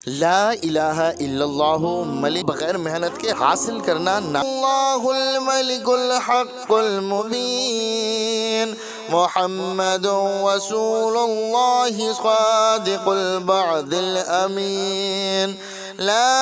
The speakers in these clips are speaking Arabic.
ला इलाहा इल्लल्लाहु मलिक बगैर मेहनत के हासिल करना ना। अल्लाहुल मलिकुल हक़्क़ुल मुबीन मुहम्मदुर रसूलुल्लाहि सादिकुल वअदिल अमीन। ला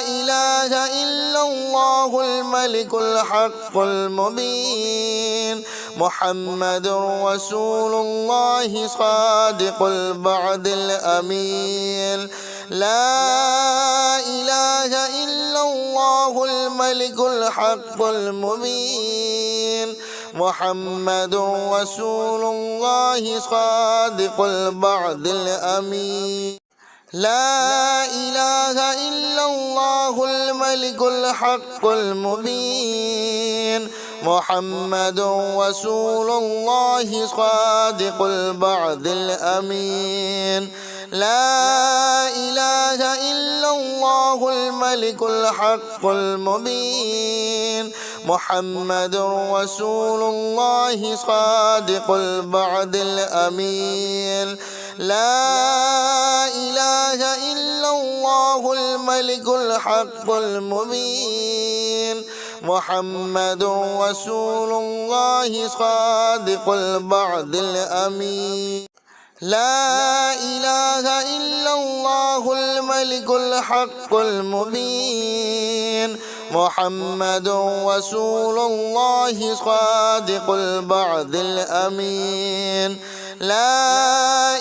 इलाहा इल्लल्लाहुल मलिकुल हक़्क़ुल मुबीन मुहम्मदुर रसूलुल्लाहि सादिकुल वअदिल अमीन। ला इलाहा इल्लल्लाहुल मलिकुल हक़्क़ुल मुबीन मुहम्मदुर रसूलुल्लाहि सादिकुल वअदिल अमीन। ला इलाहा इल्लल्लाहुल मलिकुल हक़्क़ुल मुबीन मुहम्मदुर रसूलुल्लाहि सादिकुल वअदिल अमीन। ला इलाहा इल्लल्लाहुल मलिकुल हक़्क़ुल मुबीन मुहम्मदुर रसूलुल्लाहि सादिकुल वअदिल अमीन। ला इलाहा इल्लल्लाहुल मलिकुल हक़्क़ुल मुबीन मुहम्मदुर रसूलुल्लाहि सादिकुल वअदिल अमीन। ला इलाहा इल्लल्लाहुल मलिकुल हक़्क़ुल मुबीन मुहम्मदुर रसूलुल्लाहि सादिकुल वअदिल अमीन। ला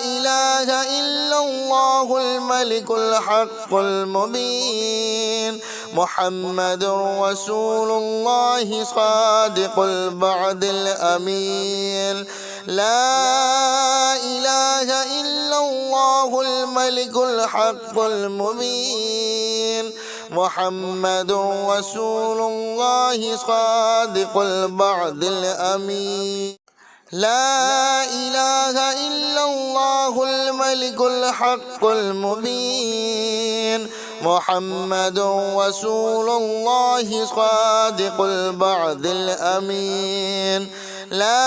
इलाहा इल्लल्लाहुल मलिकुल हक़्क़ुल मुबीन मुहम्मदुर रसूलुल्लाहि सादिकुल वअदिल अमीन। ला इलाहा इल्लल्लाहुल मलिकुल हक़्क़ुल मुबीन मुहम्मदुर रसूलुल्लाहि सादिकुल वअदिल अमीन। ला इलाहा इल्लल्लाहुल मलिकुल हक़्क़ुल मुबीन मुहम्मदुर रसूलुल्लाहि सादिकुल वअदिल अमीन। ला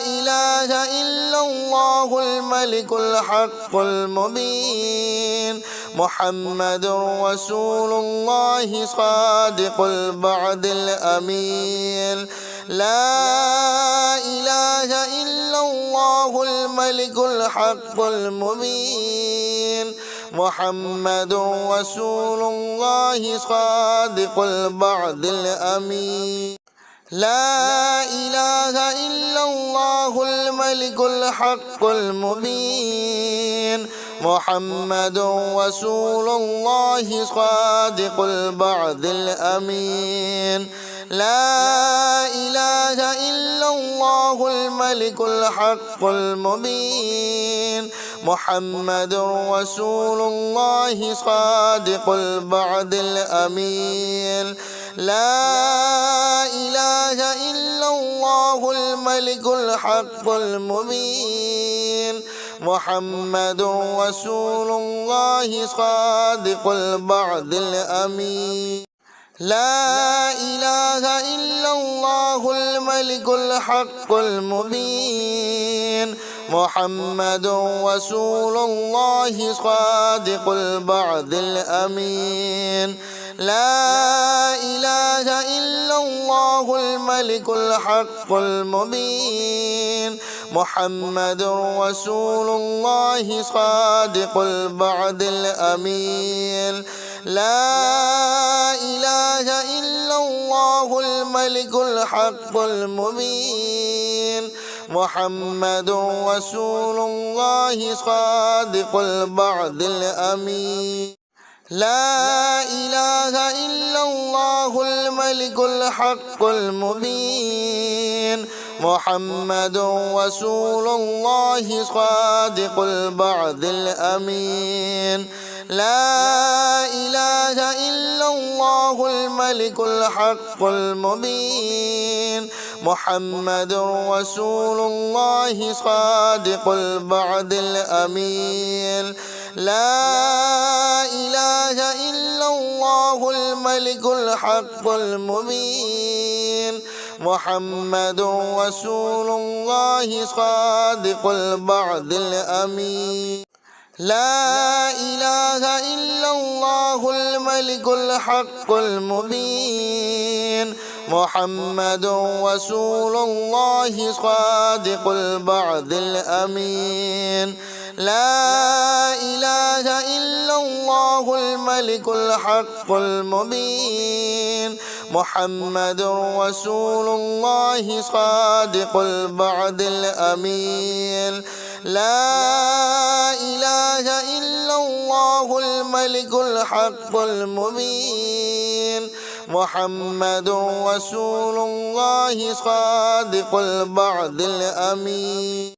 इलाहा इल्लल्लाहुल मलिकुल हक़्क़ुल मुबीन मुहम्मदुर रसूलुल्लाहि सादिकुल वअदिल अमीन। ला इलाहा इल्लल्लाहुल मलिकुल हक़्क़ुल मुबीन मुहम्मदुर रसूलुल्लाहि सादिकुल वअदिल अमीन। ला इलाहा इल्लल्लाहुल मलिकुल हक़्क़ुल मुबीन मुहम्मदुर रसूलुल्लाहि सादिकुल वअदिल अमीन। ला इलाहा इल्लल्लाहुल मलिकुल हक़्क़ुल मुबीन मुहम्मदुर रसूलुल्लाहि सादिकुल वअदिल अमीन। ला इलाहा इल्लल्लाहुल मलिकुल हक़्क़ुल मुबीन मुहम्मदुर रसूलुल्लाहि सादिकुल वअदिल अमीन। ला इलाहा इल्लल्लाहुल मलिकुल हक़्क़ुल मुबीन मुहम्मदुर रसूलुल्लाहि सादिकुल वअदिल अमीन। ला इलाहा इल्लल्लाहुल मलिकुल हक़्क़ुल मुबीन मुहम्मदुर रसूलुल्लाहि सादिकुल वअदिल अमीन। ला इलाहा इल्लल्लाहुल मलिकुल हक़्क़ुल मुबीन मुहम्मदुर रसूलुल्लाहि सादिकुल वअदिल अमीन। ला इलाहा इल्लल्लाहुल मलिकुल हक़्क़ुल मुबीन मुहम्मदुर रसूलुल्लाहि सादिकुल वअदिल अमीन। ला इलाहा इल्लल्लाहुल मलिकुल हक़्क़ुल मुबीन मुहम्मदुर रसूलुल्लाहि सादिकुल वअदिल अमीन। ला इलाहा इल्लल्लाहुल मलिकुल हक़्क़ुल मुबीन मुहम्मदुर रसूलुल्लाहि सादिकुल वअदिल अमीन। لا إله إلا الله الملك الحق المبين محمد رسول الله صادق الوعد الأمين لا إله إلا الله الملك الحق المبين محمد رسول الله صادق الوعد الأمين لا إله إلا الله الملك الحق المبين محمد رسول الله صادق الوعد الأمين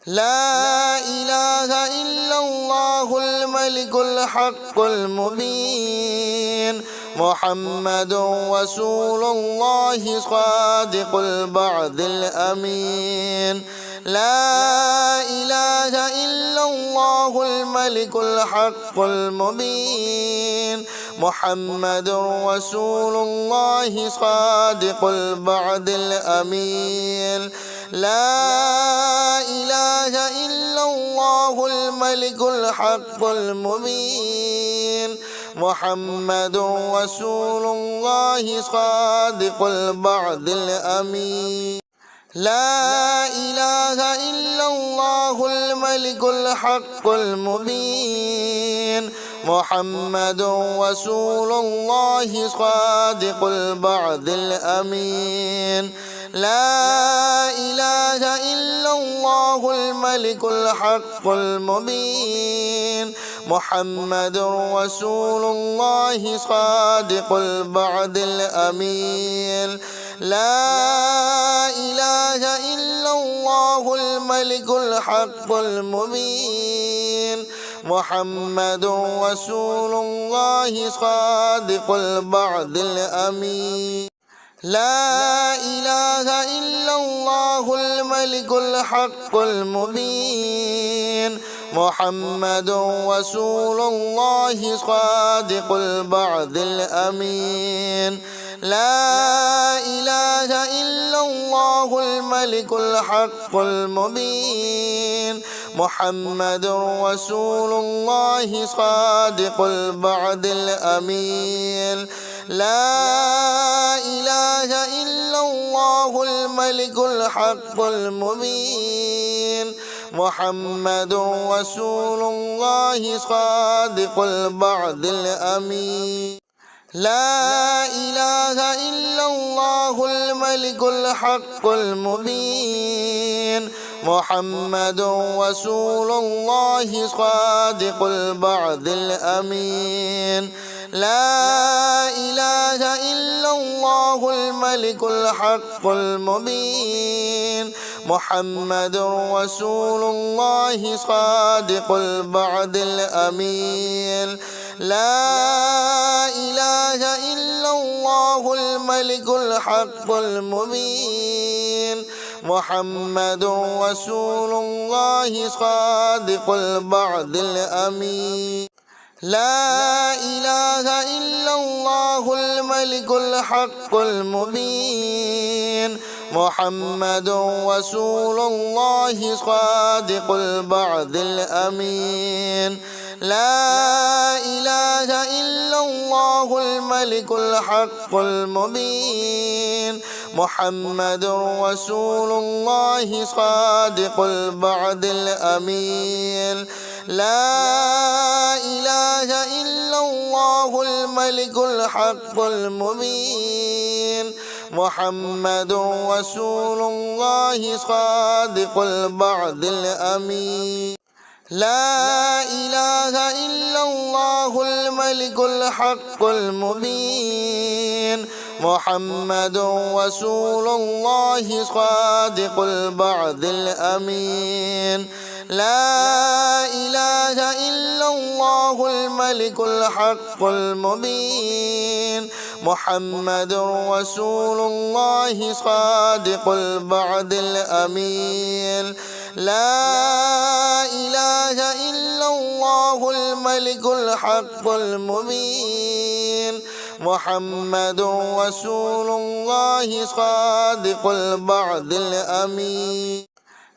لا إله إلا الله الملك الحق المبين محمد رسول الله صادق الوعد الأمين لا إله إلا الله الملك الحق المبين محمد رسول الله صادق الوعد الأمين لا إله إلا الله الملك الحق المبين محمد رسول الله صادق الوعد الأمين لا إله إلا الله الملك الحق المبين محمد رسول الله صادق الوعد الأمين لا إله إلا الله الملك الحق المبين محمد رسول الله صادق الوعد الأمين لا إله إلا الله الملك الحق المبين محمد رسول الله صادق الوعد الأمين لا إله إلا الله الملك الحق المبين محمد رسول الله صادق الوعد الأمين لا إله إلا الله الملك الحق المبين محمد رسول الله صادق الوعد الأمين لا إله إلا الله الملك الحق المبين محمد رسول الله صادق الوعد الأمين لا إله إلا الله الملك الحق المبين محمد رسول الله صادق الوعد الأمين لا إله إلا الله الملك الحق المبين محمد رسول الله صادق الوعد الأمين لا إله إلا الله الملك الحق المبين محمد رسول الله صادق الوعد الأمين لا إله إلا الله الملك الحق المبين محمد رسول الله صادق الوعد الأمين لا إله إلا الله الملك الحق المبين محمد رسول الله صادق الوعد الأمين لا إله إلا الله الملك الحق المبين محمد رسول الله صادق الوعد الأمين لا إله إلا الله الملك الحق المبين محمد رسول الله صادق الوعد الأمين لا إله إلا الله الملك الحق المبين محمد رسول الله صادق الوعد الأمين لا إله إلا الله الملك الحق المبين محمد رسول الله صادق الوعد الأمين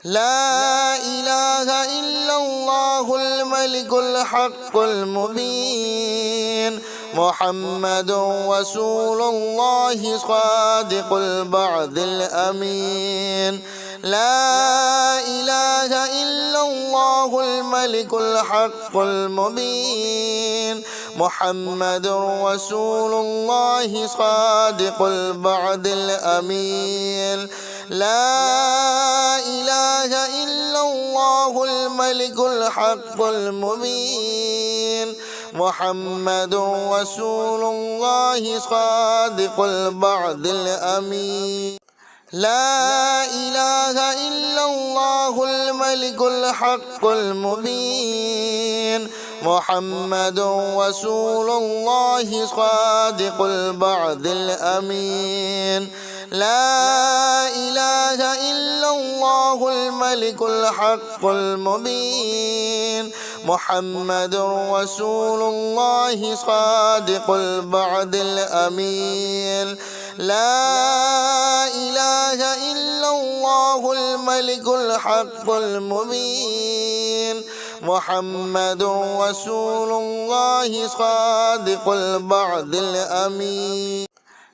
لا إله إلا الله الملك الحق المبين محمد رسول الله صادق الوعد الأمين لا إله إلا الله الملك الحق المبين محمد رسول الله صادق الوعد الأمين لا إله إلا الله الملك الحق المبين محمد رسول الله صادق الوعد الأمين لا إله إلا الله الملك الحق المبين محمد رسول الله صادق الوعد الأمين لا إله إلا الله الملك الحق المبين محمد رسول الله صادق الوعد الأمين لا إله إلا الله الملك الحق المبين محمد رسول الله صادق الوعد الأمين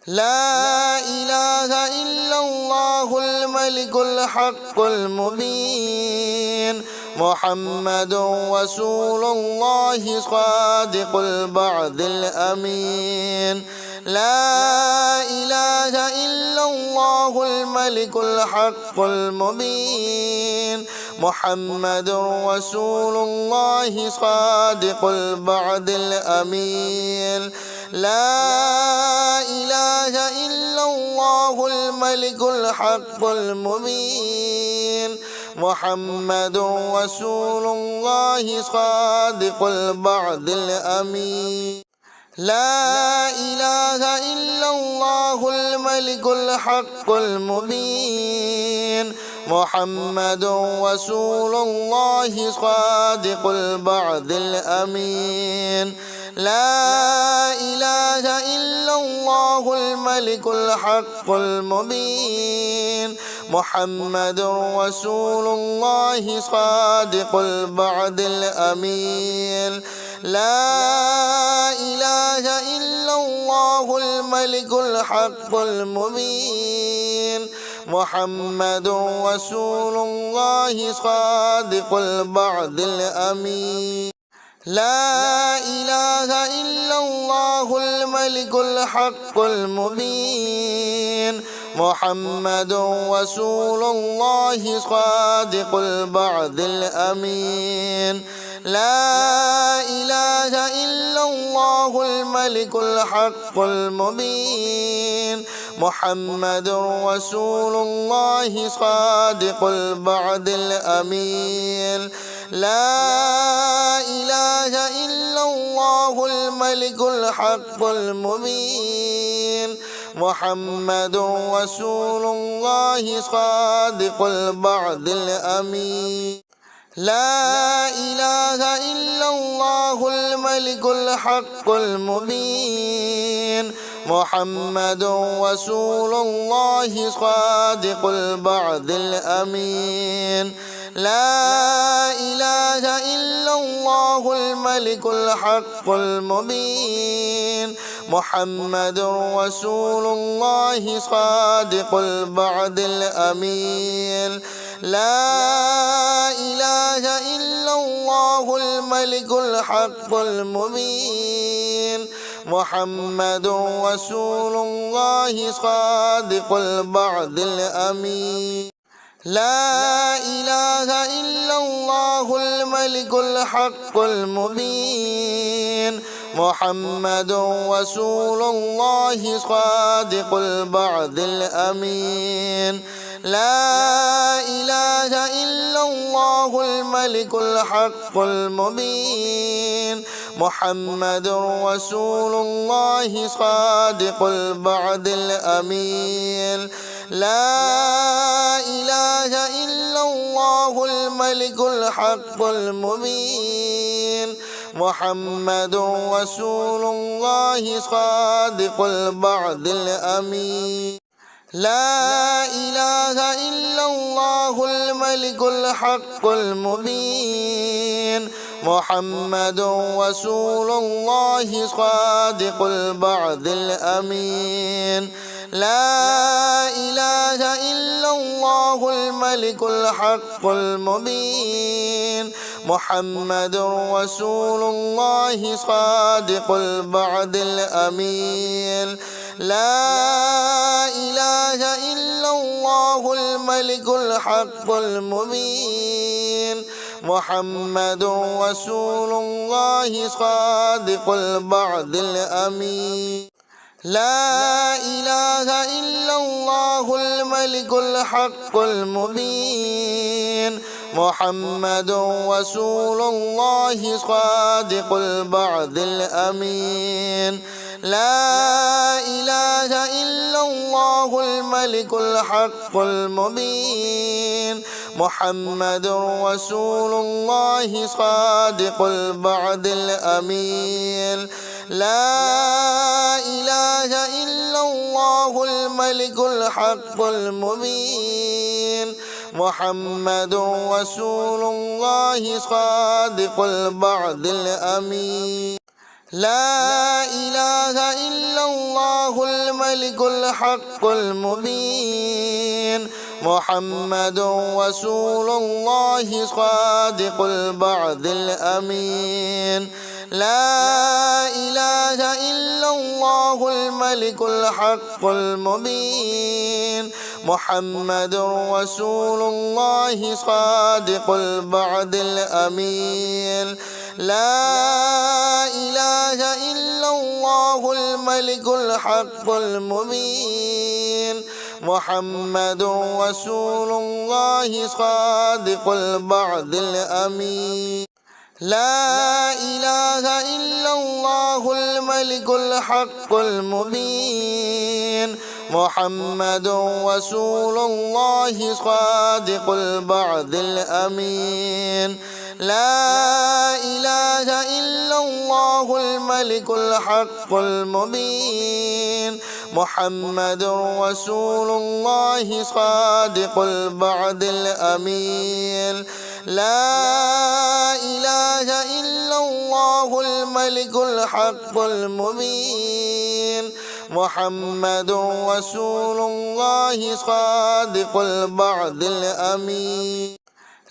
لا إله إلا الله الملك الحق المبين محمد رسول الله صادق الوعد الأمين لا إله إلا الله الملك الحق المبين محمد رسول الله صادق الوعد الأمين لا إله إلا الله الملك الحق المبين محمد رسول الله صادق الوعد الأمين لا إله إلا الله الملك الحق المبين محمد رسول الله صادق الوعد الأمين لا إله إلا الله الملك الحق المبين محمد رسول الله صادق الوعد الأمين لا إله إلا الله الملك الحق المبين محمد رسول الله صادق الوعد الأمين لا إله إلا الله الملك الحق المبين محمد رسول الله صادق الوعد الأمين لا إله إلا الله الملك الحق المبين محمد رسول الله صادق الوعد الأمين لا إله إلا الله الملك الحق المبين محمد رسول الله صادق الوعد الأمين لا إله إلا الله الملك الحق المبين محمد رسول الله صادق الوعد الأمين لا إله إلا الله الملك الحق المبين محمد رسول الله صادق الوعد الأمين لا إله إلا الله الملك الحق المبين محمد رسول الله صادق الوعد الأمين لا إله إلا الله الملك الحق المبين محمد رسول الله صادق الوعد الأمين لا إله إلا الله الملك الحق المبين محمد رسول الله صادق الوعد الأمين لا إله إلا الله الملك الحق المبين محمد رسول الله صادق الوعد الأمين لا إله إلا الله الملك الحق المبين محمد رسول الله صادق الوعد الأمين لا إله إلا الله الملك الحق المبين محمد رسول الله صادق الوعد الأمين لا إله إلا الله الملك الحق المبين محمد رسول الله صادق الوعد الأمين لا إله إلا الله الملك الحق المبين محمد رسول الله صادق الوعد الأمين لا إله إلا الله الملك الحق المبين محمد رسول الله صادق الوعد الأمين لا إله إلا الله الملك الحق المبين محمد رسول الله صادق الوعد الأمين لا إله إلا الله الملك الحق المبين محمد رسول الله صادق الوعد الأمين لا إله إلا الله الملك الحق المبين محمد رسول الله صادق الوعد الأمين لا إله إلا الله الملك الحق المبين محمد رسول الله صادق الوعد الأمين لا إله إلا الله الملك الحق المبين محمد رسول الله صادق الوعد الأمين لا إله إلا الله الملك الحق المبين محمد رسول الله صادق الوعد الأمين لا إله إلا الله الملك الحق المبين محمد رسول الله صادق الوعد الأمين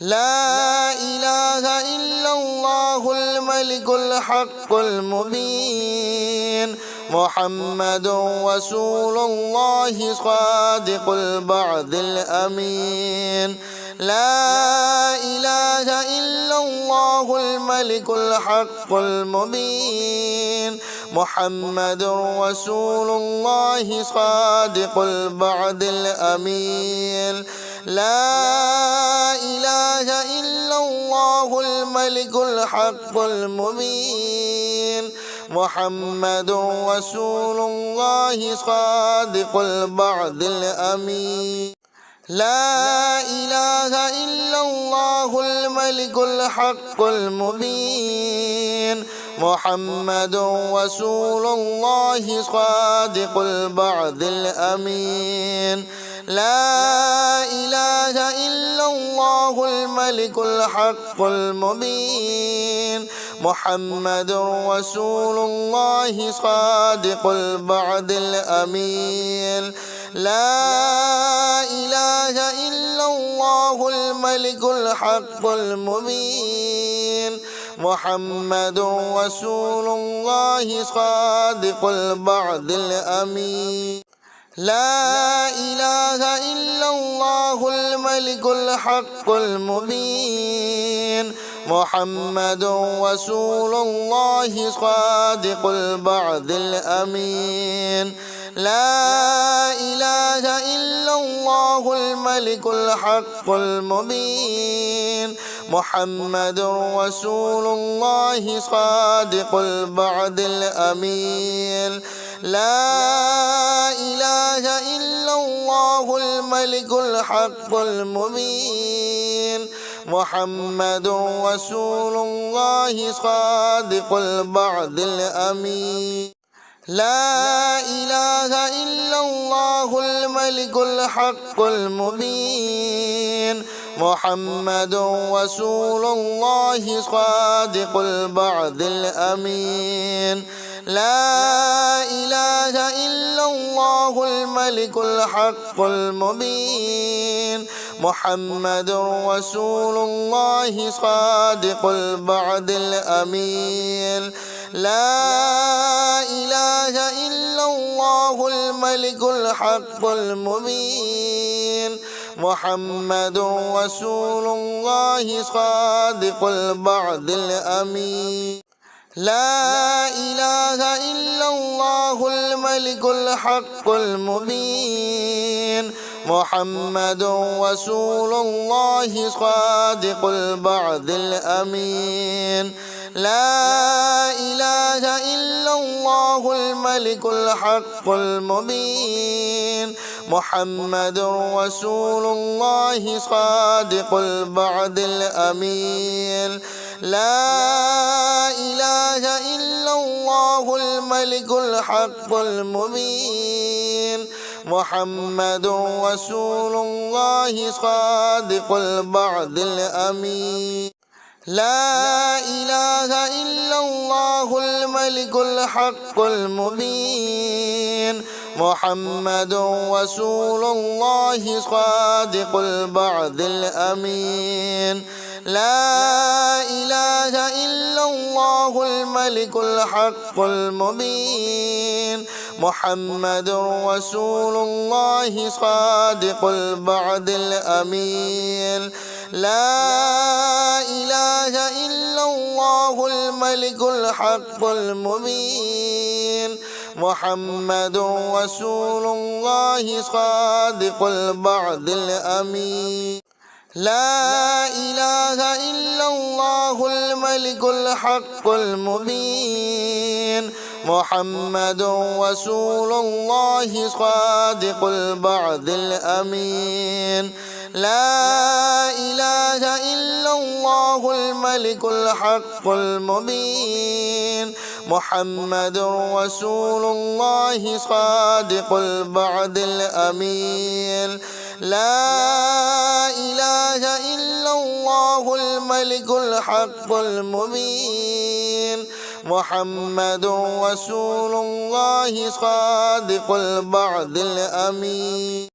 لا إله إلا الله الملك الحق المبين محمد رسول الله صادق الوعد الأمين لا إله إلا الله الملك الحق المبين محمد رسول الله صادق الوعد الأمين لا إله إلا الله الملك الحق المبين محمد رسول الله صادق الوعد الأمين لا إله إلا الله الملك الحق المبين محمد رسول الله صادق الوعد الأمين لا إله إلا الله الملك الحق المبين محمد رسول الله صادق الوعد الأمين لا إله إلا الله الملك الحق المبين محمد رسول الله صادق الوعد الأمين لا إله إلا الله الملك الحق المبين محمد رسول الله صادق الوعد الأمين لا إله إلا الله الملك الحق المبين محمد رسول الله صادق الوعد الأمين لا إله إلا الله الملك الحق المبين محمد رسول الله صادق الوعد الأمين لا إله إلا الله الملك الحق المبين محمد رسول الله صادق الوعد الأمين لا إله إلا الله الملك الحق المبين محمد رسول الله صادق الوعد الأمين لا إله إلا الله الملك الحق المبين محمد رسول الله صادق الوعد الأمين لا إله إلا الله الملك الحق المبين محمد رسول الله صادق الوعد الأمين لا إله إلا الله الملك الحق المبين محمد رسول الله صادق الوعد الأمين لا إله إلا الله الملك الحق المبين محمد رسول الله صادق الوعد الأمين لا إله إلا الله الملك الحق المبين محمد رسول الله صادق الوعد الأمين لا إله إلا الله الملك الحق المبين محمد رسول الله صادق الوعد الأمين لا إله إلا الله الملك الحق المبين محمد رسول الله صادق الوعد الأمين لا إله إلا الله الملك الحق المبين محمد رسول الله صادق الوعد الأمين لا إله إلا الله الملك الحق المبين محمد رسول الله صادق الوعد الأمين لا إله إلا الله الملك الحق المبين محمد رسول الله صادق الوعد الأمين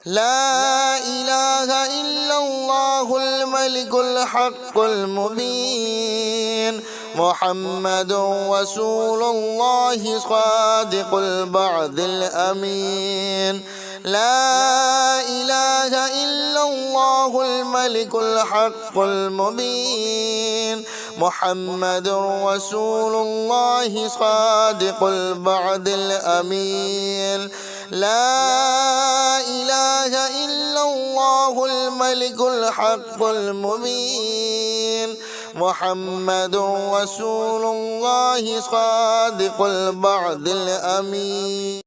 لا إله إلا الله الملك الحق المبين محمد رسول الله صادق الوعد الأمين لا إله إلا الله الملك الحق المبين محمد رسول الله صادق الوعد الأمين لا إله إلا الله الملك الحق المبين محمد رسول الله صادق الوعد الأمين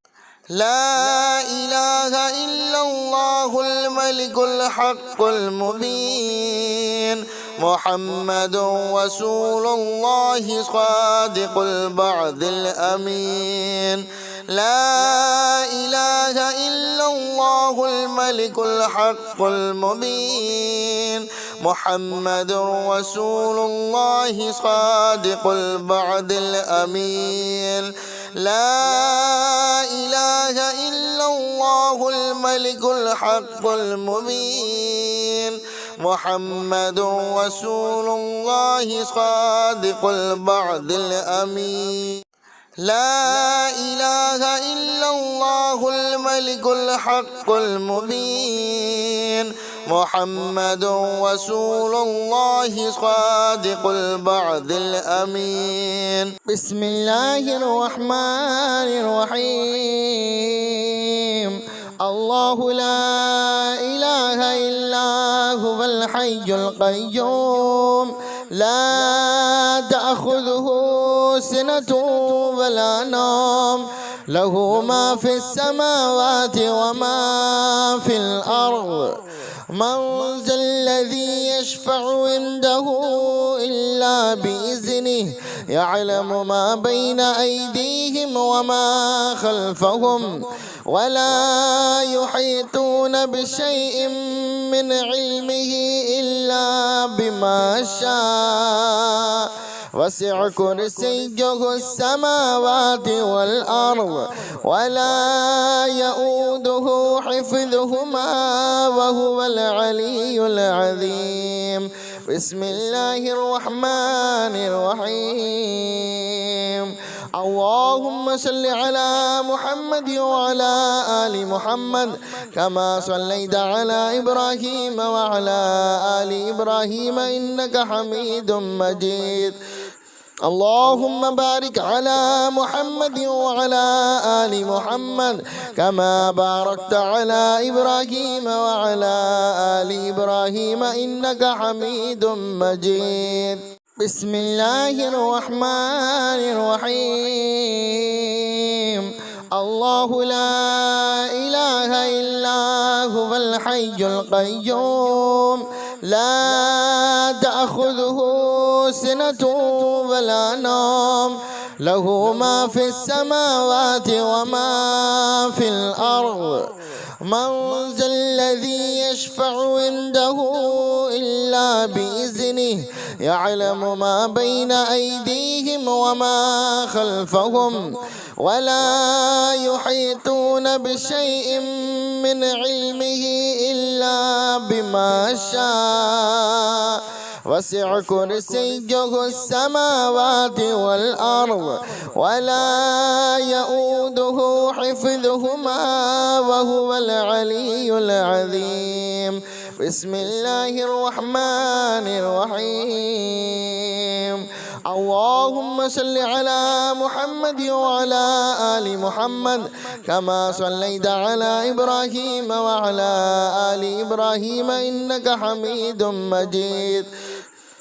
لا إله إلا الله الملك الحق المبين محمد رسول الله صادق الوعد الأمين لا إله إلا الله الملك الحق المبين محمد رسول الله صادق الوعد الأمين لا إله إلا الله الملك الحق المبين محمد رسول الله صادق الوعد الأمين لا إله إلا الله الملك الحق المبين محمد رسول الله صادق الوعد الأمين بسم الله الرحمن الرحيم الله لا إله إلا هو الحي القيوم لا تأخذه سنة ولا نوم له ما في السماوات وما في الأرض من ذا الذي يشفع عنده إلا بإذنه يعلم ما بين أيديهم وما خلفهم ولا يحيطون بشيء من علمه إلا بما شاء وسع كرسيه السماوات والأرض ولا يؤوده حفظهما وهو العلي العظيم. بسم الله الرحمن الرحيم. اللهم صل على محمد وعلى آل محمد كما صليت على إبراهيم وعلى آل إبراهيم إنك حميد مجيد. اللهم بارك على محمد وعلى آل محمد كما باركت على إبراهيم وعلى آل إبراهيم إنك حميد مجيد. بسم الله الرحمن الرحيم. الله لا إله إلا هو الحي القيوم لا تأخذه سنة ولا نوم له ما في السماوات وما في الأرض. من ذا الذي يشفع عنده إلا بإذنه يعلم ما بين أيديهم وما خلفهم ولا يحيطون بشيء من علمه إلا بما شاء وسع كرسيه السماوات والأرض ولا يؤوده حفظهما وهو العلي العظيم. بسم الله الرحمن الرحيم. اللهم صل على محمد وعلى آل محمد كما صليت على إبراهيم وعلى آل إبراهيم إنك حميد مجيد.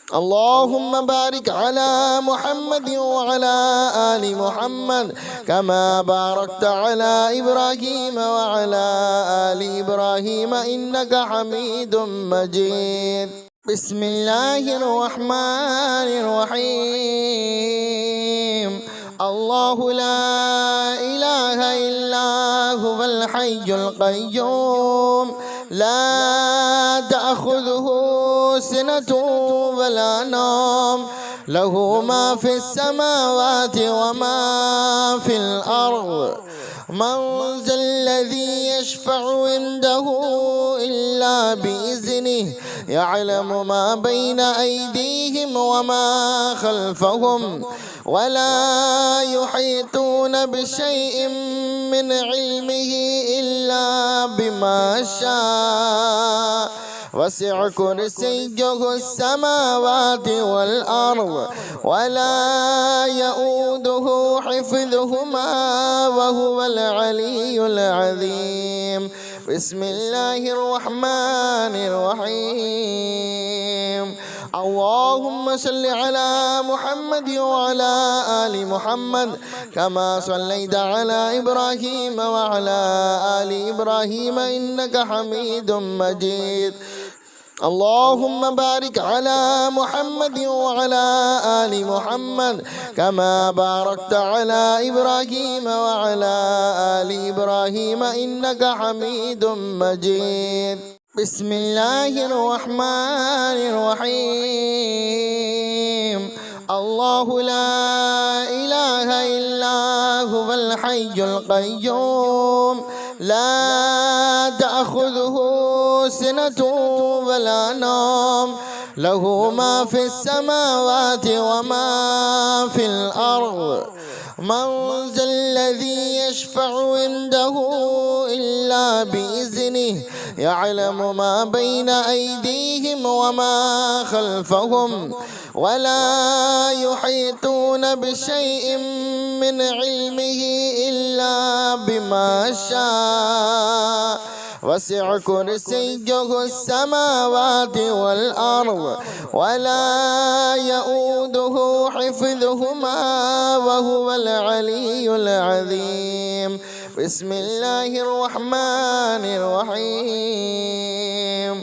اللهم بارك على محمد وعلى آل محمد كما باركت على إبراهيم وعلى آل إبراهيم إنك حميد مجيد. بسم الله الرحمن الرحيم. الله لا إله إلا هو الحي القيوم لا تأخذه سنة ولا نوم له ما في السماوات وما في الأرض. من ذا الذي يشفع عنده إلا بإذنه يعلم ما بين أيديهم وما خلفهم ولا يحيطون بشيء من علمه إلا بما شاء وسع كرسيه السماوات والأرض ولا يؤوده حفظهما وهو العلي العظيم. بسم الله الرحمن الرحيم. اللهم صل على محمد وعلى آل محمد كما صليت على إبراهيم وعلى آل إبراهيم إنك حميد مجيد. اللهم بارك على محمد وعلى آل محمد كما باركت على إبراهيم وعلى آل إبراهيم إنك حميد مجيد. بسم الله الرحمن الرحيم. الله لا إله إلا هو الحي القيوم لا تأخذه سنة ولا نوم له ما في السماوات وما في الأرض. من ذا الذي يشفع عنده إلا بإذنه يعلم ما بين أيديهم وما خلفهم ولا يحيطون بشيء من علمه إلا بما شاء وسع كرسيه السماوات والأرض ولا يؤوده حفظهما وهو العلي العظيم. بسم الله الرحمن الرحيم.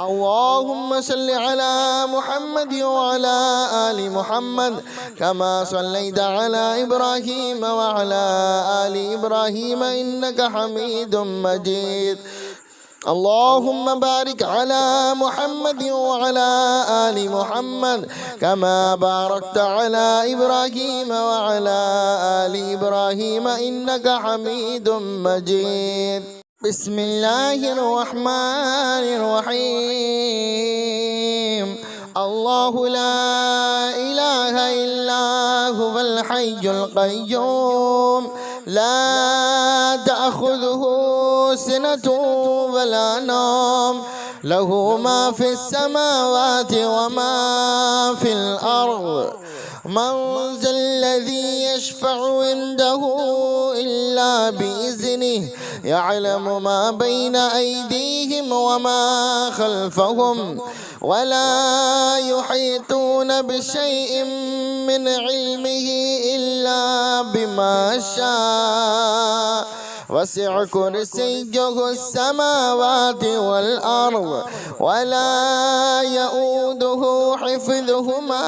اللهم صل على محمد وعلى آل محمد كما صليت على إبراهيم وعلى آل إبراهيم إنك حميد مجيد. اللهم بارك على محمد وعلى آل محمد كما باركت على إبراهيم وعلى آل إبراهيم إنك حميد مجيد. بسم الله الرحمن الرحيم. الله لا إله إلا هو الحي القيوم لا تأخذه سنة ولا نوم له ما في السماوات وما في الأرض. من ذا الذي يشفع عنده إلا بإذنه يعلم ما بين أيديهم وما خلفهم ولا يحيطون بشيء من علمه إلا بما شاء. وسع كرسيه السماوات والأرض ولا يؤوده حفظهما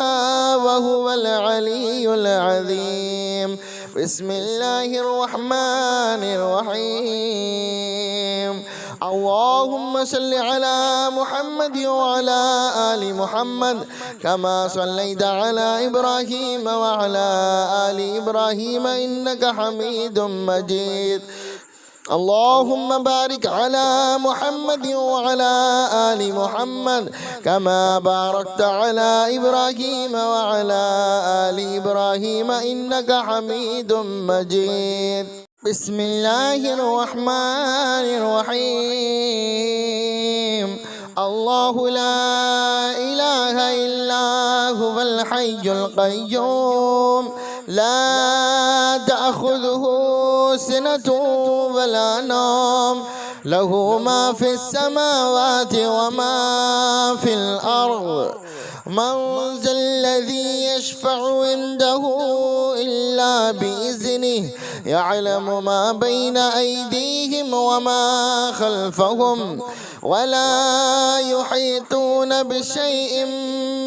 وهو العلي العظيم. بسم الله الرحمن الرحيم. اللهم صل على محمد وعلى آل محمد كما صليت على إبراهيم وعلى آل إبراهيم إنك حميد مجيد. اللهم بارك على محمد وعلى آل محمد كما باركت على إبراهيم وعلى آل إبراهيم إنك حميد مجيد. بسم الله الرحمن الرحيم. الله لا إله إلا هو الحي القيوم لا تأخذه سنة ولا نوم له ما في السماوات وما في الأرض. من ذا الذي يشفع عنده إلا بإذنه يعلم ما بين أيديهم وما خلفهم ولا يحيطون بشيء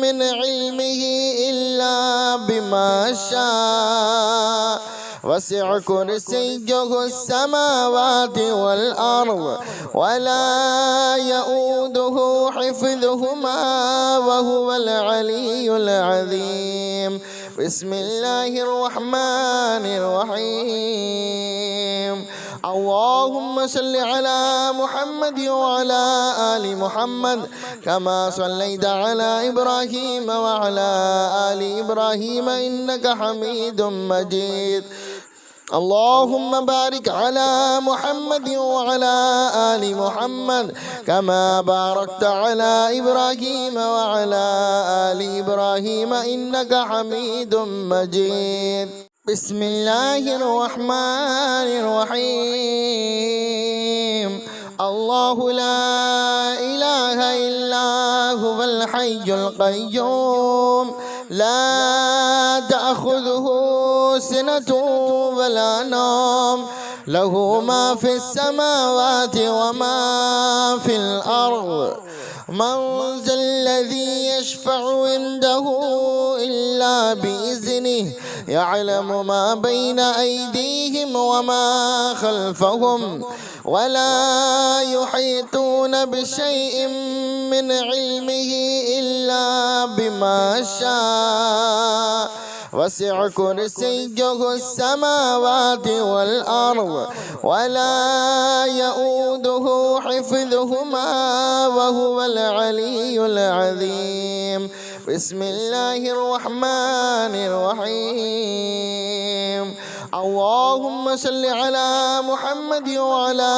من علمه إلا بما شاء. وسع كرسيه السماوات والأرض ولا يؤوده حفظهما وهو العلي العظيم. بسم الله الرحمن الرحيم. اللهم صل على محمد وعلى آل محمد كما صليت على إبراهيم وعلى آل إبراهيم إنك حميد مجيد. اللهم بارك على محمد وعلى آل محمد كما باركت على إبراهيم وعلى آل إبراهيم إنك حميد مجيد. بسم الله الرحمن الرحيم. الله لا إله إلا هو الحي القيوم لا تأخذه سنة ولا نوم له ما في السماوات وما في الأرض. من ذا الذي يشفع عنده إلا بإذنه يعلم ما بين أيديهم وما خلفهم ولا يحيطون بشيء من علمه إلا بما شاء. وسع كرسيه السماوات والأرض ولا يؤوده حفظهما وهو العلي العظيم. بسم الله الرحمن الرحيم. اللهم صل على محمد وعلى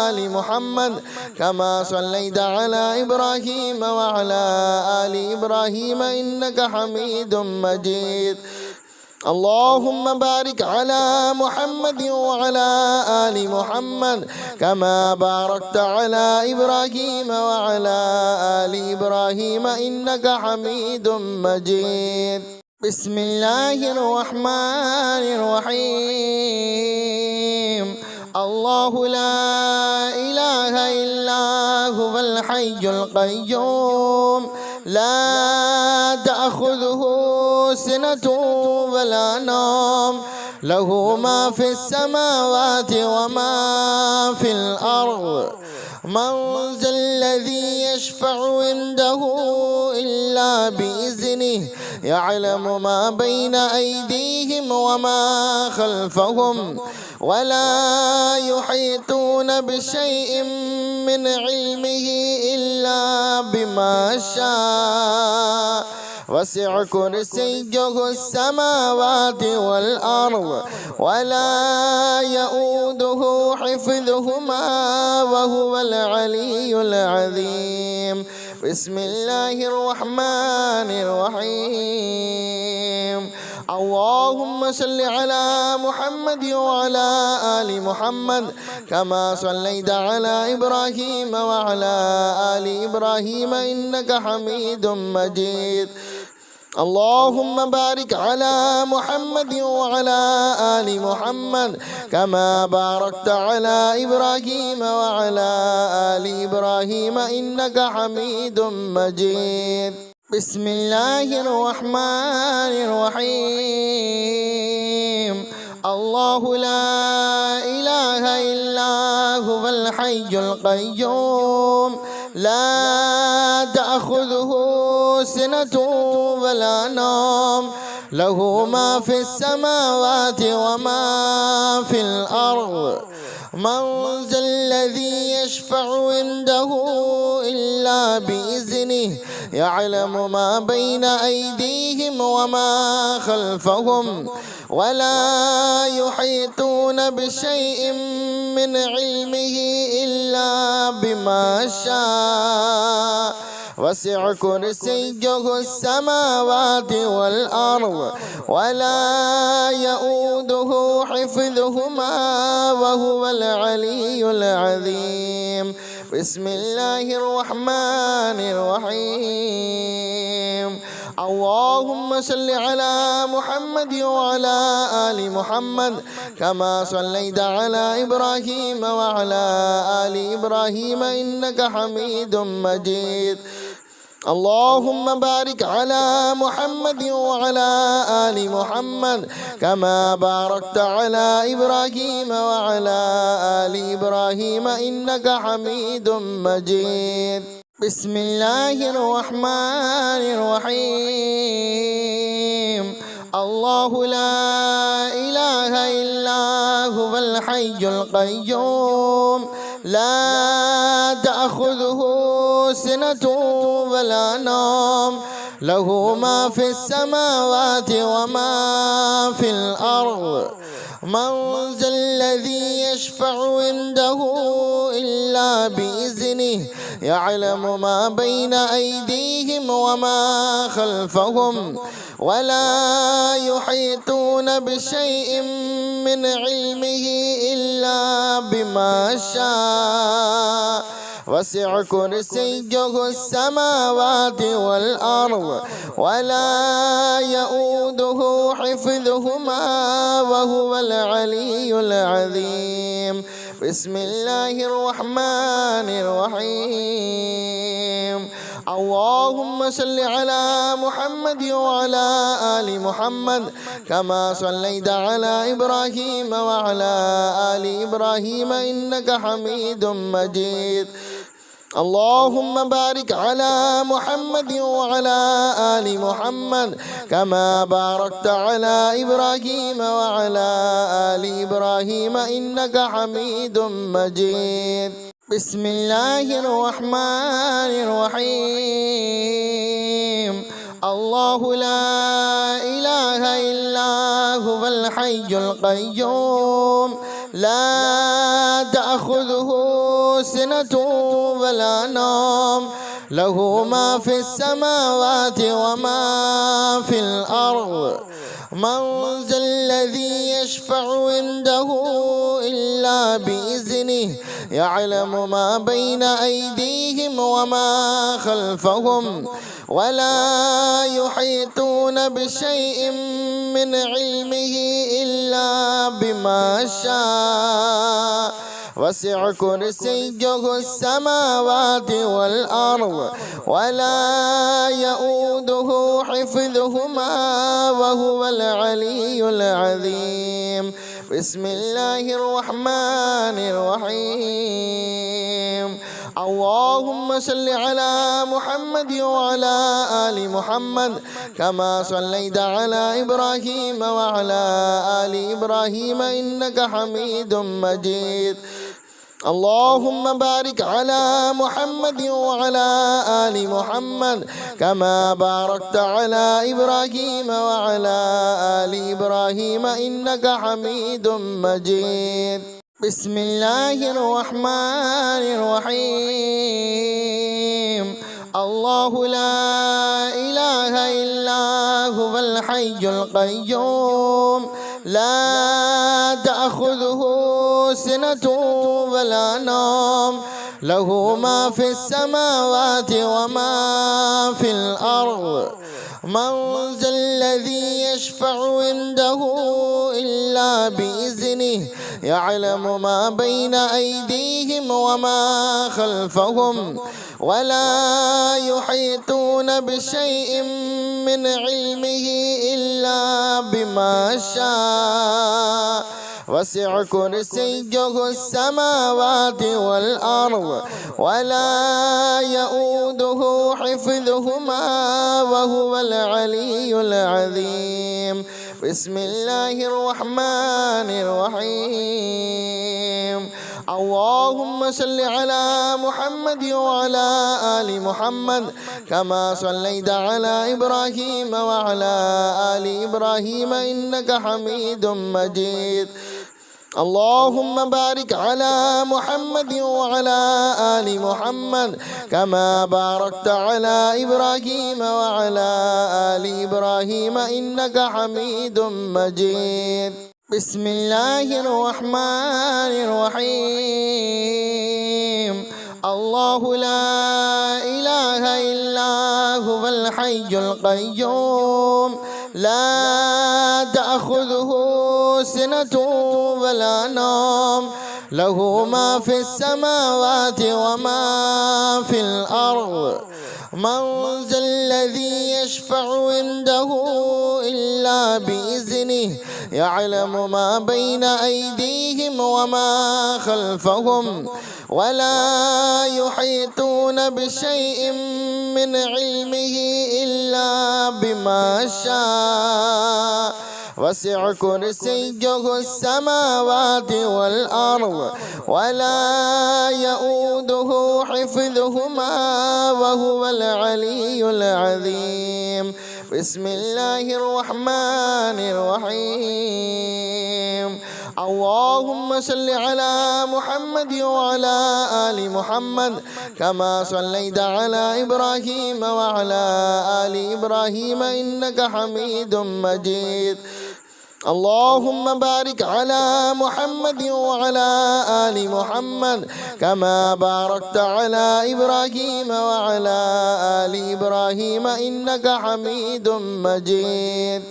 آل محمد كما صليت على إبراهيم وعلى آل إبراهيم إنك حميد مجيد. اللهم بارك على محمد وعلى آل محمد كما باركت على إبراهيم وعلى آل إبراهيم إنك حميد مجيد. بسم الله الرحمن الرحيم. الله لا إله إلا هو الحي الحي القيوم لا تأخذه سنة ولا نوم له ما في السماوات وما في الأرض من ذا الذي يشفع عنده إلا بإذنه يعلم ما بين أيديهم وما خلفهم ولا يحيطون بشيء من علمه إلا بما شاء وسع كرسيه السماوات والأرض ولا يؤوده حفظهما وهو العلي العظيم بسم الله الرحمن الرحيم اللهم صل على محمد وعلى آل محمد كما صليت على إبراهيم وعلى آل إبراهيم إنك حميد مجيد اللهم بارك على محمد وعلى آل محمد كما باركت على إبراهيم وعلى آل إبراهيم إنك حميد مجيد بسم الله الرحمن الرحيم الله لا إله إلا هو الحي القيوم لا تأخذه سنة ولا نوم له ما في السماوات وما في الأرض من ذا الذي يشفع عنده إلا بإذنه يعلم ما بين أيديهم وما خلفهم ولا يحيطون بشيء من علمه إلا بما شاء وسع كرسيه السماوات والأرض ولا يؤوده حفظهما وهو العلي العظيم بسم الله الرحمن الرحيم اللهم صل على محمد وعلى آل محمد كما صليت على إبراهيم وعلى آل إبراهيم إنك حميد مجيد اللهم بارك على محمد وعلى آل محمد كما باركت على إبراهيم وعلى آل إبراهيم إنك حميد مجيد بسم الله الرحمن الرحيم الله لا إله إلا هو الحي القيوم لا تأخذه سنة ولا نوم له ما في السماوات وما في الأرض من ذا الذي يشفع عنده إلا بإذنه يعلم ما بين أيديهم وما خلفهم ولا يحيطون بشيء من علمه إلا بما شاء وسع كرسيه السماوات والأرض ولا يؤوده حفظهما وهو العلي العظيم بسم الله الرحمن الرحيم اللهم صل على محمد وعلى آل محمد كما صليت على إبراهيم وعلى آل إبراهيم إنك حميد مجيد اللهم بارك على محمد وعلى آل محمد كما باركت على إبراهيم وعلى آل إبراهيم إنك حميد مجيد بسم الله الرحمن الرحيم الله لا إله إلا هو الحي القيوم لا تأخذه سنة ولا نوم له ما في السماوات وما في الأرض من ذا الذي يشفع عنده إلا بإذنه يعلم ما بين أيديهم وما خلفهم ولا يحيطون بشيء من علمه إلا بما شاء وسع كرسيه السماوات والأرض ولا يؤوده حفظهما وهو العلي العظيم. بسم الله الرحمن الرحيم. اللهم صل على محمد وعلى آل محمد كما صليت على إبراهيم وعلى آل إبراهيم إنك حميد مجيد. اللهم بارك على محمد وعلى آل محمد كما باركت على إبراهيم وعلى آل إبراهيم إنك حميد مجيد. بسم الله الرحمن الرحيم. الله لا إله إلا هو الحي القيوم لا تأخذه سنة ولا نوم له ما في السماوات وما في الأرض. من ذا الذي يشفع عنده إلا بإذنه يعلم ما بين أيديهم وما خلفهم ولا يحيطون بشيء من علمه إلا بما شاء. وسع كرسيه السماوات والأرض ولا يؤوده حفظهما وهو العلي العظيم. بسم الله الرحمن الرحيم. اللهم صل على محمد وعلى آل محمد كما صليت على إبراهيم وعلى آل إبراهيم إنك حميد مجيد. اللهم بارك على محمد وعلى آل محمد كما باركت على إبراهيم وعلى آل إبراهيم إنك حميد مجيد. بسم الله الرحمن الرحيم. الله لا إله إلا هو الحي القيوم لا تأخذه سنة ولا نوم له ما في السماوات وما في الأرض. من ذا الذي يشفع عنده إلا بإذنه يعلم ما بين أيديهم وما خلفهم ولا يحيطون بشيء من علمه إلا بما شاء. وسع كرسيه السماوات والأرض ولا يؤوده حفظهما وهو العلي العظيم. بسم الله الرحمن الرحيم. اللهم صل على محمد وعلى آل محمد كما صليت على إبراهيم وعلى آل إبراهيم إنك حميد مجيد. اللهم بارك على محمد وعلى آل محمد كما باركت على إبراهيم وعلى آل إبراهيم إنك حميد مجيد.